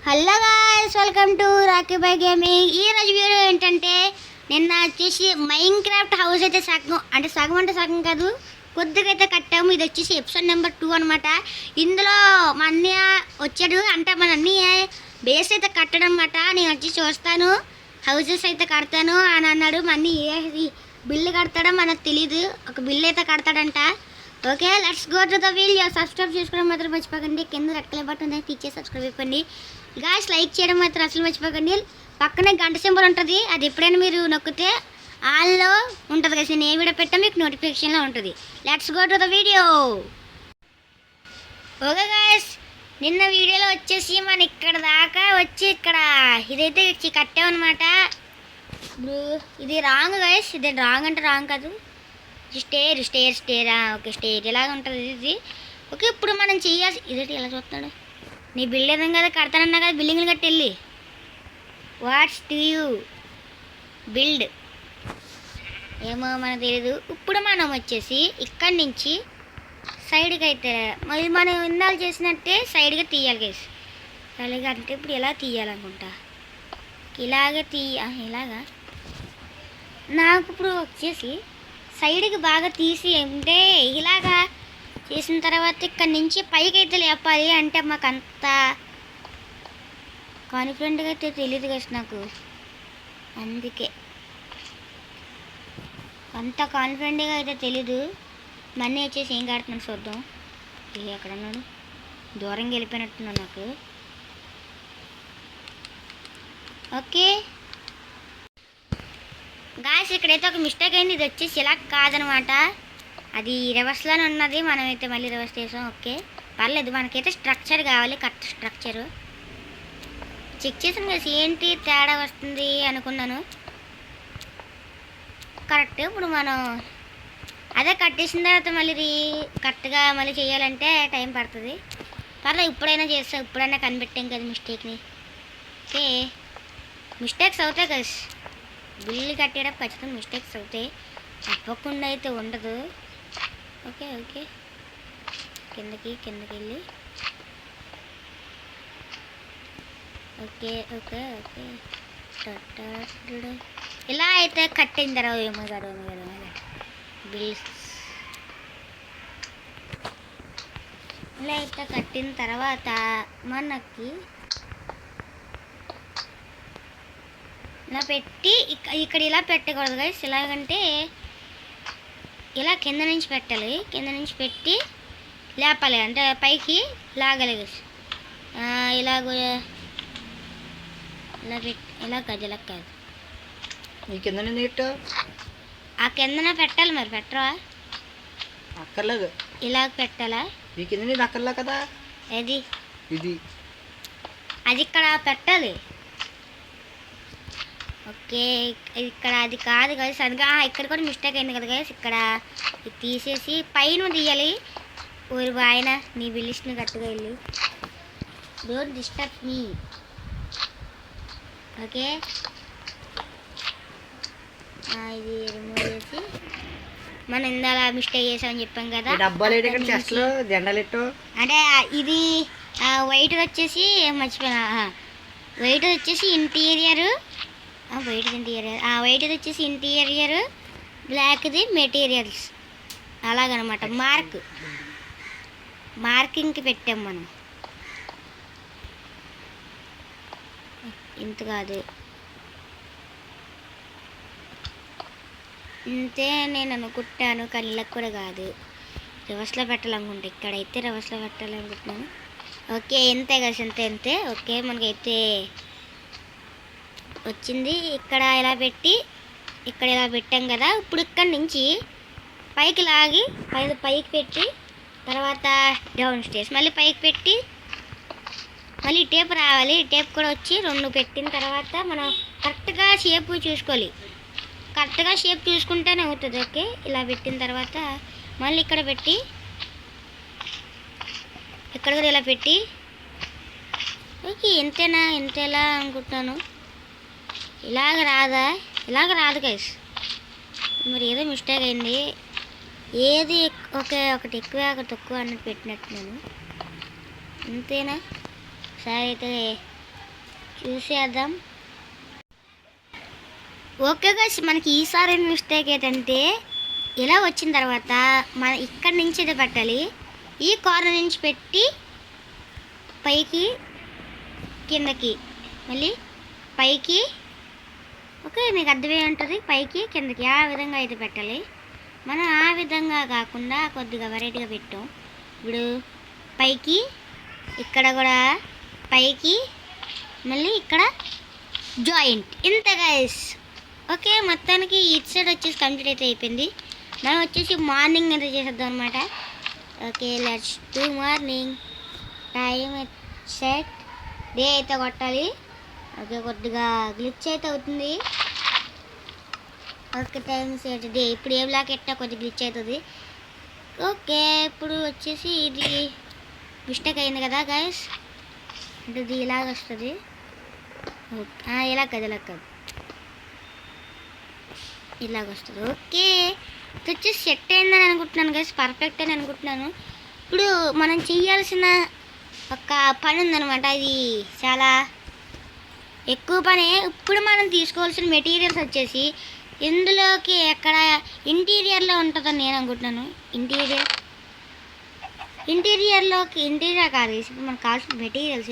Hello guys, welcome to Rocky Boy Gaming. ఈ రోజు video ఏంటంటే నిన్న వచ్చేసి మైన్క్రాఫ్ట్ హౌస్ అయితే సగం కాదు, కొద్దిగా అయితే కట్టాము. ఇది వచ్చేసి ఎపిసోడ్ నెంబర్ 2 అనమాట. ఇందులో మా అన్నయ్య వచ్చాడు, అంటే మన అన్నయ్య బేస్ అయితే కట్టడం అనమాట. నేను వచ్చి చూస్తాను, హౌసెస్ అయితే కడతాను అని అన్నాడు. మా అన్నయ్య ఏ బిల్లు కడతాడో మనకు తెలీదు, ఒక బిల్లు అయితే కడతాడంట. Okay, let's go to the video. Subscribe చేసుకోవడం మాత్రం మర్చిపోకండి. కింద రెడ్ కలర్ బటన్ ఉంది, తీసే సబ్స్క్రైబ్ అయిపోండి. గాయ్స్, లైక్ చేయడం మాత్రం అసలు మర్చిపోకండి. పక్కనే గంట సింబల్ ఉంటుంది, అది ఎప్పుడైనా మీరు నొక్కితే ఆల్లో ఉంటుంది కదా. నేను ఏ వీడియో పెట్టా మీకు నోటిఫికేషన్లో ఉంటుంది. Let's go to the video. Okay guys, నిన్న వీడియోలో వచ్చేసి మన ఇక్కడ దాకా వచ్చి ఇక్కడ ఇదైతే కట్టామన్నమాట. ఇప్పుడు ఇది రాంగ్ గాయ్స్, ఇది రాంగ్ అంటే రాంగ్ కాదు, స్టేర్ ఓకే, స్టేర్ ఇలాగ ఉంటుంది ఇది. ఓకే, ఇప్పుడు మనం చెయ్యాల్సి ఇదేంటి ఇలా చూస్తున్నాడు. నీ బిల్డింగ్ కదా కడతానన్నా కదా, బిల్డింగ్లు కట్టి వెళ్ళి వాట్స్ టు యూ బిల్డ్ ఏమో మనకు తెలీదు. ఇప్పుడు మనం వచ్చేసి ఇక్కడి నుంచి సైడ్కి అయితే మరి మనం ఇందాలు చేసినట్టే సైడ్గా తీయాలి గైస్. అలాగే అంటే ఇప్పుడు ఎలా తీయాలనుకుంటా, ఇలాగే ఇలాగా నాకు ఇప్పుడు వచ్చేసి సైడ్కి బాగా తీసి అంటే ఇలాగా చేసిన తర్వాత ఇక్కడ నుంచి పైకి అయితే లేపాలి. అంటే మాకు అంత కాన్ఫిడెంట్గా అయితే తెలియదు కదా నాకు, అందుకే అంత కాన్ఫిడెంట్గా అయితే తెలీదు. మనీ వచ్చేసి ఏం కడుతున్నాను చూద్దాం. ఎక్కడ ఉన్నాడు, దూరంగా వెళ్ళిపోయినట్టున్నాను నాకు. ఓకే గాయ్స్, ఇక్కడైతే ఒక మిస్టేక్ అయింది. ఇది వచ్చేసి ఇలా కాదనమాట, అది రివర్స్లోనే ఉన్నది. మనమైతే మళ్ళీ రివర్స్ చేసాం. ఓకే పర్లేదు, మనకైతే స్ట్రక్చర్ కావాలి, కరెక్ట్ స్ట్రక్చరు. చెక్ చేసాను కదా ఏంటి తేడా వస్తుంది అనుకున్నాను. కరెక్ట్. ఇప్పుడు మనం అదే కట్టేసిన తర్వాత మళ్ళీ కరెక్ట్గా మళ్ళీ చేయాలంటే టైం పడుతుంది. పర్లేదు, ఇప్పుడైనా చేస్తాం, ఇప్పుడైనా కనిపెట్టాం కదా మిస్టేక్ని. ఓకే, మిస్టేక్స్ అవుతాయి కదా, బిల్లు కట్టేటప్పుడు ఖచ్చితంగా మిస్టేక్స్ అవుతాయి, తప్పకుండా అయితే ఉండదు. ఓకే ఓకే, కిందకి వెళ్ళి ఓకే ఓకే ఓకే ఇలా అయితే కట్టిన తర్వాత ఏమో కదా బిల్స్ ఇలా అయితే కట్టిన తర్వాత మనకి ఇలా పెట్టి ఇక్కడ ఇలా పెట్టకూడదు గైస్. ఎలాగంటే ఇలా కింద నుంచి పెట్టాలి, కింద నుంచి పెట్టి లేపాలి, అంటే పైకి లాగాలి గైస్. ఇలాగ ఇలా పెట్టి ఇలా గజలకు కాదు, ఈ కింద ఆ కిందన పెట్టాలి. మరి పెట్టరా, అక్కర్లేదు, ఇలాగ పెట్టాలా? ఈ కింద అక్కర్లే కదా, అది ఇది అది ఇక్కడ పెట్టాలి. ఓకే, ఇక్కడ అది కాదు కదా సరిగా, ఇక్కడ కూడా మిస్టేక్ అయింది కదా గైస్. ఇక్కడ ఇది తీసేసి పైన తీయాలి. ఊరి ఆయన నీ బిల్లిస్ని కట్టుగా వెళ్ళి డోంట్ డిస్టర్బ్ మీ. ఓకే, ఇది రిమూవ్ చేసి మనం ఇందాల మిస్టేక్ చేసామని చెప్పాం కదా. అంటే ఇది వైట్ వచ్చేసి మర్చిపోయినా, వైట్ వచ్చేసి ఇంటీరియర్, వైట్ వచ్చేసి ఇంటీరియర్, బ్లాక్ది మెటీరియల్స్, అలాగనమాట. మార్కింగ్కి పెట్టాం మనం. ఇంత కాదు, ఇంతే నేను అనుకుంటాను, కళ్ళకు కూడా కాదు. రివర్స్లో పెట్టాలనుకుంటా, ఇక్కడైతే రివర్స్లో పెట్టాలనుకుంటున్నాను. ఓకే, ఇంతే కదా, ఇంతే. ఓకే, మనకైతే వచ్చింది. ఇక్కడ ఇలా పెట్టి ఇక్కడ ఇలా పెట్టాం కదా. ఇప్పుడు ఇక్కడ నుంచి పైకి లాగి పైకి పెట్టి తర్వాత డౌన్ స్టేర్స్ మళ్ళీ పైకి పెట్టి మళ్ళీ టేప్ రావాలి. టేప్ కూడా వచ్చి 2 పెట్టిన తర్వాత మనం కరెక్ట్గా షేప్ చూసుకోవాలి, కరెక్ట్గా షేప్ చూసుకుంటేనే అవుతుంది. ఓకే, ఇలా పెట్టిన తర్వాత మళ్ళీ ఇక్కడ పెట్టి ఇక్కడ కూడా ఇలా పెట్టి ఓకే, ఇంతేలా అనుకుంటున్నాను. ఇలాగ రాదు గైస్, మరి ఏదో మిస్టేక్ అయింది. ఏది ఒకటి ఎక్కువ ఒకటి తక్కువ అన్నట్టు పెట్టినట్టు నేను, అంతేనా? సరే అయితే చూసేద్దాం. ఓకే గైస్, మనకి ఈసారి మిస్టేక్ ఏంటంటే ఇలా వచ్చిన తర్వాత మన ఇక్కడి నుంచి ఇది పెట్టాలి, ఈ కార్నర్ నుంచి పెట్టి పైకి కిందకి మళ్ళీ పైకి. ఓకే, మీకు అర్థమై ఉంటుంది, పైకి కిందకి ఆ విధంగా అయితే పెట్టాలి. మనం ఆ విధంగా కాకుండా కొద్దిగా వెరైటీగా పెట్టాం. ఇప్పుడు పైకి, ఇక్కడ కూడా పైకి, మళ్ళీ ఇక్కడ జాయింట్, ఇంత గైస్. ఓకే, మొత్తానికి ఇటు సైడ్ వచ్చేసి కంప్లీట్ అయితే అయిపోయింది. మనం వచ్చేసి మార్నింగ్ అయితే చేసేద్దాం అనమాట. Okay, let's do morning. Time set, day అయితే కొట్టాలి. ఓకే, కొద్దిగా గ్లిచ్ అయితే అవుతుంది. Okay, time set day. ఇప్పుడు ఏ బ్లాక్ ఎట్టా కొద్దిగా గ్లిచ్ అవుతుంది. ఓకే, ఇప్పుడు వచ్చేసి ఇది మిస్టేక్ అయింది కదా గైస్, అంటే ఇది ఇలాగ వస్తుంది. ఇలా కాదు, ఇలా కాదు, ఇలాగ వస్తుంది. ఓకే, ఇది వచ్చేసి సెట్ అయిందని అనుకుంటున్నాను గైస్, పర్ఫెక్ట్ అని అనుకుంటున్నాను. ఇప్పుడు మనం చేయాల్సిన ఒక పని ఉందన్నమాట, అది చాలా ఎక్కువ పని. ఇప్పుడు మనం తీసుకోవాల్సిన మెటీరియల్స్ వచ్చేసి ఇందులోకి ఎక్కడ ఇంటీరియర్లో ఉంటుందని నేను అనుకుంటున్నాను. ఇంటీరియర్ కాదు, ఇప్పుడు మనకు కావాల్సిన మెటీరియల్స్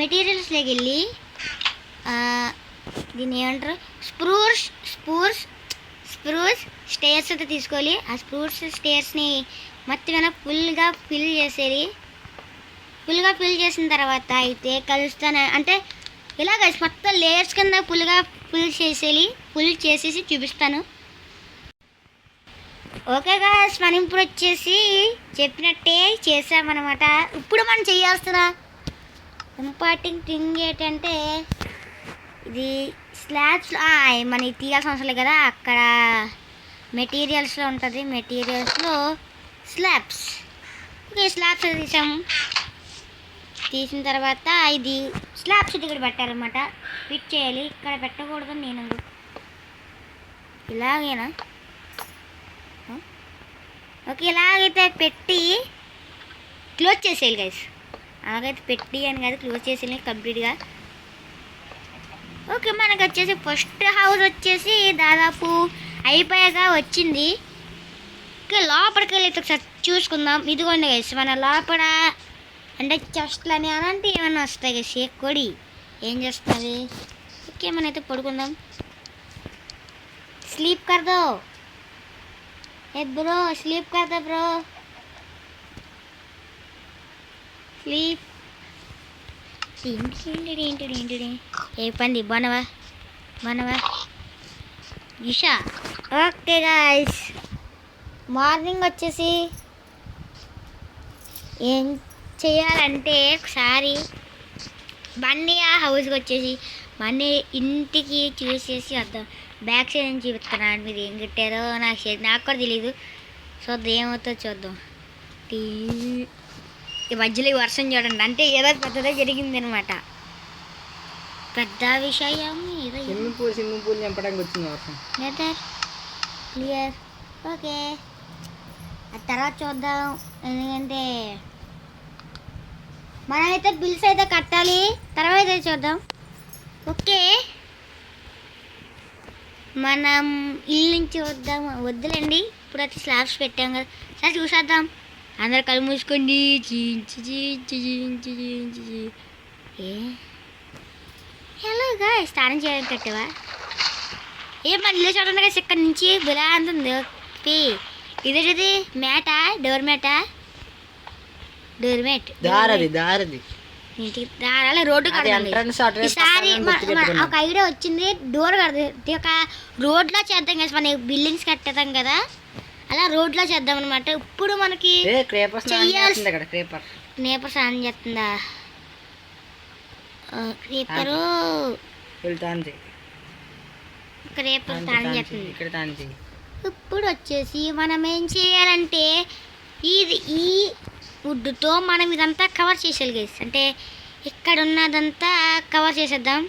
మెటీరియల్స్లోకి వెళ్ళి దీన్ని ఏమంటారు, స్ప్రూస్ స్టేర్స్ అయితే తీసుకోవాలి. ఆ స్ప్రూస్ స్టేర్స్ని మొత్తం ఫుల్గా ఫిల్ చేసిన తర్వాత అయితే కలుస్తాను. అంటే ఇలాగ మొత్తం లేయర్స్ కింద ఫుల్ చేసేసి చూపిస్తాను. ఓకే గాయ్స్, మనం ఇప్పుడు వచ్చేసి చెప్పినట్టే చేసామన్నమాట. ఇప్పుడు మనం చేయాల్సిన ఇంపార్టెంట్ థింగ్ ఏంటంటే ఇది స్లాబ్స్. మనకి తీయాల్సిన అవసరం లేదు కదా, అక్కడ మెటీరియల్స్లో ఉంటుంది, మెటీరియల్స్లో స్లాబ్స్. ఓకే, స్లాబ్స్ తీసిన తర్వాత ఇది స్లాబ్స్ ఇక్కడ పెట్టాలన్నమాట, ఫిట్ చేయాలి. ఇక్కడ పెట్టకూడదు నేను ఇలాగేనా. ఓకే, ఇలాగైతే పెట్టి క్లోజ్ చేసేయాలి గైస్. అలాగైతే పెట్టి అని కాదు, క్లోజ్ చేసేయాలి కంప్లీట్గా. ఓకే, మనకు వచ్చేసి ఫస్ట్ హౌస్ వచ్చేసి దాదాపు అయిపోయాగా వచ్చింది. ఓకే, లోపలికి వెళ్ళి ఒకసారి చూసుకుందాం. ఇదిగోండి గైస్, మన లోపల అంటే చెస్ట్లు అని అలాంటివి ఏమన్నా వస్తాయి కదా, షేక్ కొడి ఏం చేస్తుంది. ఓకే, మనైతే పడుకుందాం. స్లీప్ కర్దో బ్రో, స్లీప్ కర్దా బ్రో, స్లీప్. ఏంటి ఏ పంది బానవా ఇషా. ఓకే గాయ్స్, మార్నింగ్ వచ్చేసి ఏం చేయాలంటే ఒకసారి బండి ఆ హౌస్కి వచ్చేసి బండి ఇంటికి చూసేసి వద్దాం. బ్యాక్ సైడ్ నుంచి చూపిస్తున్నాను, మీరు ఏం కట్టారో నాకు కూడా తెలీదు. చూద్దాం ఏమవుతుందో చూద్దాం. ఈ మధ్యలో ఈ వర్షం చూడండి, అంటే ఏదో పెద్దదే జరిగింది అనమాట, పెద్ద విషయం ఏదో. స్విమ్మింగ్ పూల్ నింపడానికి వచ్చింది వర్షం. క్లియర్. ఓకే, ఆ తర్వాత చూద్దాం, ఎందుకంటే మనమైతే బిల్స్ అయితే కట్టాలి, తర్వాత అయితే చూద్దాం. ఓకే, మనం ఇల్లు నుంచి వద్దులేండి, ఇప్పుడైతే స్లాబ్స్ పెట్టాం కదా, సరే చూసేద్దాం. అందరు కళ్ళు మూసుకోండి. హలో గాయ్స్, స్నానం చేయడానికి కట్టావా? మన ఇల్లు చూడండి కదా, ఇక్కడ నుంచి బిలా అంతుంది. ఓకే, ఇదేది మ్యాటా, డోర్ మ్యాట్ ఇంటికి దారాల రోడ్డు కడదాం. ఈసారి ఒక ఐడియా వచ్చింది, డోర్ కడదాం, ఒక రోడ్లో చేద్దాం కదా, మన బిల్డింగ్స్ కట్టేద్దాం కదా, అలా రోడ్లో చేద్దాం అనమాట. ఇప్పుడు మనకి నేపర్ స్నానం చేస్తుందా, క్రీపరు క్రీపర్ స్నానం చేస్తుంది. ఇప్పుడు వచ్చేసి మనం ఏం చేయాలంటే ఈ వుడ్తో మనం ఇదంతా కవర్ చేసేయాలి గైస్, అంటే ఇక్కడ ఉన్నదంతా కవర్ చేసేద్దాం.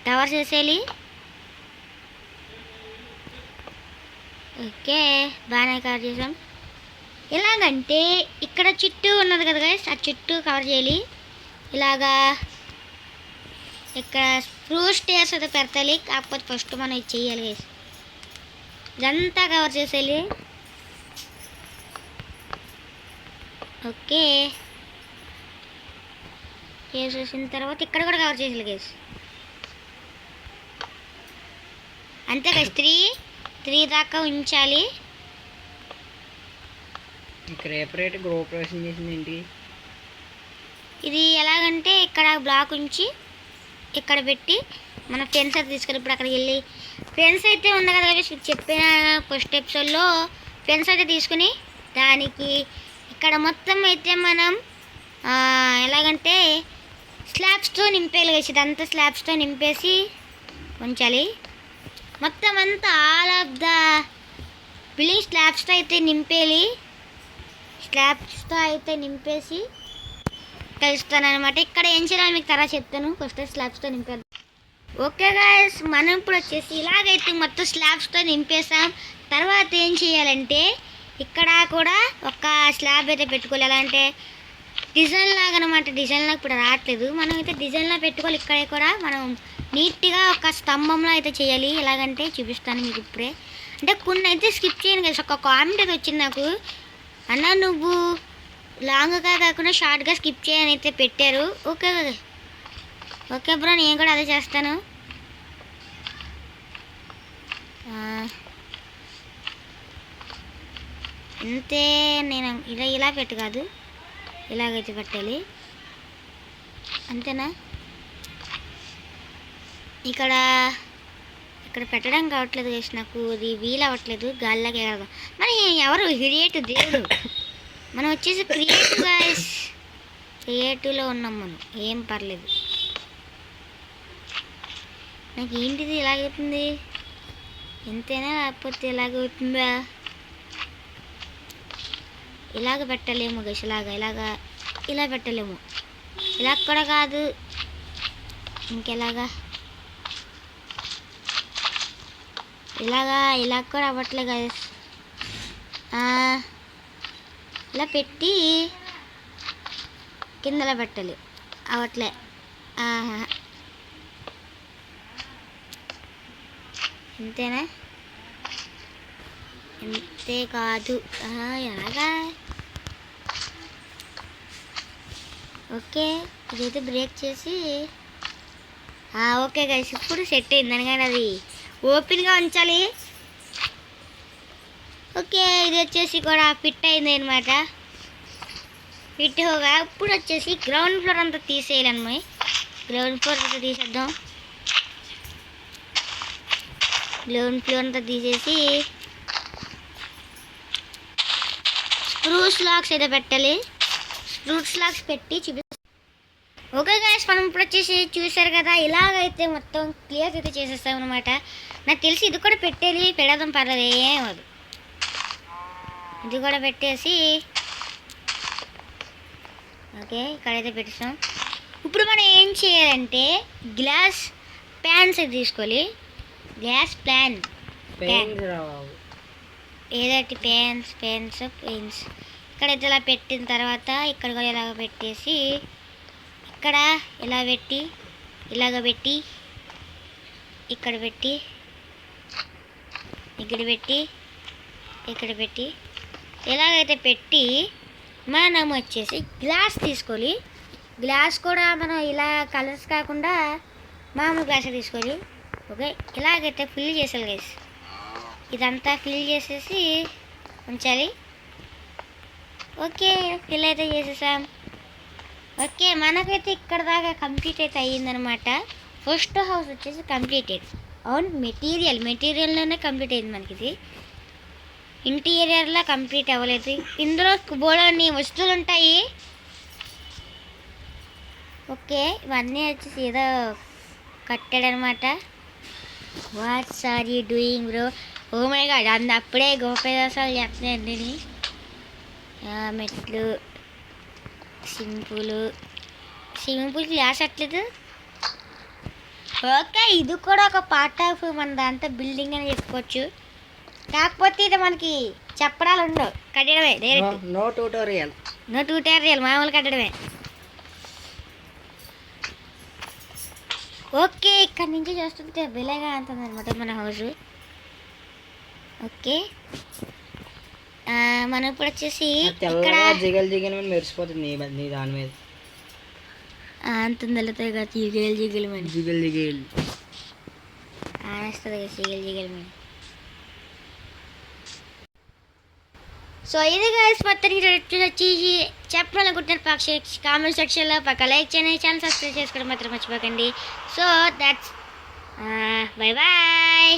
కవర్ చేసేయాలి. ఓకే, బాగానే కవర్ చేసాం. ఎలాగంటే ఇక్కడ చుట్టూ ఉన్నది కదా గైస్, ఆ చుట్టూ కవర్ చేయాలి. ఇలాగా ఇక్కడ స్ప్రూస్ స్టేర్స్ అయితే పెడతాయి, కాకపోతే ఫస్ట్ మనం ఇది చేయాలి గైస్. ఇదంతా కవర్ చేసేయాలి. ఓకే, చేసేసిన తర్వాత ఇక్కడ కూడా కవర్ చేసేయాలి గైస్. అంతే గైస్, త్రీ దాకా ఉంచాలి. ఇక్కడ రేపరేట్ గృహప్రవేశం చేసింది ఏంటి? ఇది ఎలాగంటే ఇక్కడ బ్లాక్ ఉంచి ఇక్కడ పెట్టి మన ఫ్రెండ్స్ అయితే తీసుకెళ్ళి ఇప్పుడు అక్కడికి వెళ్ళి ఫ్రెండ్స్ అయితే ఉంది కదా guys, చెప్పిన ఫస్ట్ ఎపిసోడ్లో ఫ్రెండ్స్ అయితే తీసుకుని దానికి ఇక్కడ మొత్తం అయితే మనం ఎలాగంటే స్లాబ్స్తో నింపేయాలి guys. ఇదంతా స్లాబ్స్తో నింపేసి ఉంచాలి. మొత్తం అంతా ఆల్ ఆఫ్ ద బిల్డింగ్ స్లాబ్స్తో అయితే నింపేయాలి. స్లాబ్స్తో అయితే నింపేసి కలుస్తాను అనమాట. ఇక్కడ ఏం చేయాలని మీకు తర్వాత చెప్తాను. ఫస్ట్ స్లాబ్స్తో నింపేద్దాం. ఓకే గాయస్, మనం ఇప్పుడు వచ్చేసి ఇలాగైతే మొత్తం స్లాబ్స్తో నింపేసాం. తర్వాత ఏం చేయాలంటే ఇక్కడ కూడా ఒక స్లాబ్ అయితే పెట్టుకోవాలి. ఎలా అంటే డిజైన్ లాగా అనమాట. డిజైన్ లాగా ఇప్పుడు రావట్లేదు, మనం అయితే డిజైన్లా పెట్టుకోవాలి. ఇక్కడే కూడా మనం నీట్గా ఒక స్తంభంలో అయితే చేయాలి. ఎలాగంటే చూపిస్తాను మీకు ఇప్పుడే. అంటే కొన్ని అయితే స్కిప్ చేయను కదా. ఒక కామెంట్ అయితే వచ్చింది నాకు, అన్న నువ్వు లాంగ్గా కాకుండా షార్ట్గా స్కిప్ చేయని అయితే పెట్టారు. ఓకే ఓకే బ్రో, నేను కూడా అదే చేస్తాను. అంతే, నేను ఇలా పెట్టు కాదు, ఇలాగైతే పెట్టాలి. అంతేనా? ఇక్కడ పెట్టడం కావట్లేదు guys, నాకు ఇది వీలు అవ్వట్లేదు. గాల్లాగా ఎగరదు. మరి ఎవరు క్రియేటివ్ దేవుడు, మనం వచ్చేసి క్రియేటివ్ గాయస్. క్రియేటివ్లో ఉన్నాం మనం, ఏం పర్లేదు. నాకు ఏంటిది ఇలాగవుతుంది? ఎంతైనా లేకపోతే ఇలాగవుతుందా? ఇలాగ పెట్టలేము గైస్. ఇలా పెట్టలేము. ఇలా కూడా కాదు, ఇంకెలాగా ఇలా కూడా అవ్వట్లే గైస్. ఇలా పెట్టి కిందలో పెట్టాలి, అవట్లే. అంతేనా? అంతే కాదు, ఎలాగా? ఓకే, ఇదైతే బ్రేక్ చేసి ఓకే గైస్, ఇప్పుడు సెట్ అయింది. అనగానే అది ఓపెన్గా ఉంచాలి. ఓకే, ఇది వచ్చేసి కూడా ఫిట్ అయింది అనమాట. ఫిట్ హోగా ఇప్పుడు వచ్చేసి గ్రౌండ్ ఫ్లోర్ అంతా తీసేయాలన్నమాట. గ్రౌండ్ ఫ్లోర్ అంతా తీసేద్దాం. గ్రౌండ్ ఫ్లోర్ అంతా తీసేసి స్ప్రూస్ లాక్స్ అయితే పెట్టాలి. స్ప్రూస్ లాక్స్ పెట్టి చూపిస్తాం. ఓకే గైస్, మనం ఇప్పుడు వచ్చేసి చూసారు కదా, ఇలాగైతే మొత్తం క్లియర్ అయితే చేసేస్తాం అనమాట. నాకు తెలిసి ఇది కూడా పెట్టేది, పెడదాం, పర్లేదు, ఏమదు. ఇది కూడా పెట్టేసి ఓకే ఇక్కడైతే పెట్టేస్తాం. ఇప్పుడు మనం ఏం చేయాలంటే గ్లాస్ ప్యాన్స్ అయితే తీసుకోవాలి. గ్లాస్ ప్యాన్ ఏదైతే పెన్స్ ఇక్కడైతే ఇలా పెట్టిన తర్వాత ఇక్కడ కూడా ఇలాగ పెట్టేసి ఇక్కడ ఇలా పెట్టి ఇలాగ పెట్టి ఇక్కడ పెట్టి ఇక్కడ పెట్టి ఇలాగైతే పెట్టి మనం వచ్చేసి గ్లాస్ తీసుకోవాలి. గ్లాస్ కూడా మనం ఇలా కలర్స్ కాకుండా మామూలు గ్లాస్ తీసుకోవాలి. ఓకే, ఇలాగైతే ఫిల్ చేసాలి గైస్. ఇదంతా ఫిల్ చేసేసి ఉంచాలి. ఓకే, ఫిల్ అయితే చేసేసాం. ఓకే, మనకైతే ఇక్కడ దాకా కంప్లీట్ అయితే అయ్యిందనమాట. ఫస్ట్ హౌస్ వచ్చేసి కంప్లీటెడ్. అవును, మెటీరియల్లోనే కంప్లీట్ అయింది మనకి. ఇది ఇంటీరియర్లో కంప్లీట్ అవ్వలేదు. ఇందులో బోర్డుని వస్తువులు ఉంటాయి. ఓకే, ఇవన్నీ వచ్చేసి ఏదో కట్టాడనమాట. What's are you doing bro? Oh my god, అప్పుడే గోపేదాసాలు చెప్తున్నాయండి. మెట్లు, స్విమ్మింగ్ పూల్ గ్లాస్ అట్లేదు. ఓకే, ఇది కూడా ఒక పార్ట్ ఆఫ్ మన దాంతో బిల్డింగ్ అని చెప్పుకోవచ్చు. కాకపోతే ఇది మనకి చెప్పడాలు ఉండవు, కట్టడమే direct. No tutorial. No tutorial, మామూలు కట్టడమే. ఓకే, ఇక్కడ నుంచి చూస్తుంటే బిలేగా అంటుంది అనమాట మన హౌస్. ఓకే, మనం ఇప్పుడు వచ్చేసి ఇక్కడ తెల్లగా జిగలు జిగలు మీద మెరిసిపోతుంది నీ దాని మీద. అంతుంది వెళ్తాయి కదా జిగేలు జిగేలు మీద. జిగలు జిగలు ఆనేస్తుంది కదా జిగేలు జిగేలు మీద. సో ఇది గైస్ మొత్తానికి వచ్చి చెప్పాలనుకుంటున్నారు పక్షి కామెంట్ సెక్షన్లో పక్క లైక్ చేయండి, ఛానల్ సబ్స్క్రైబ్ చేసుకోవడం మాత్రం మర్చిపోకండి. So that's bye bye.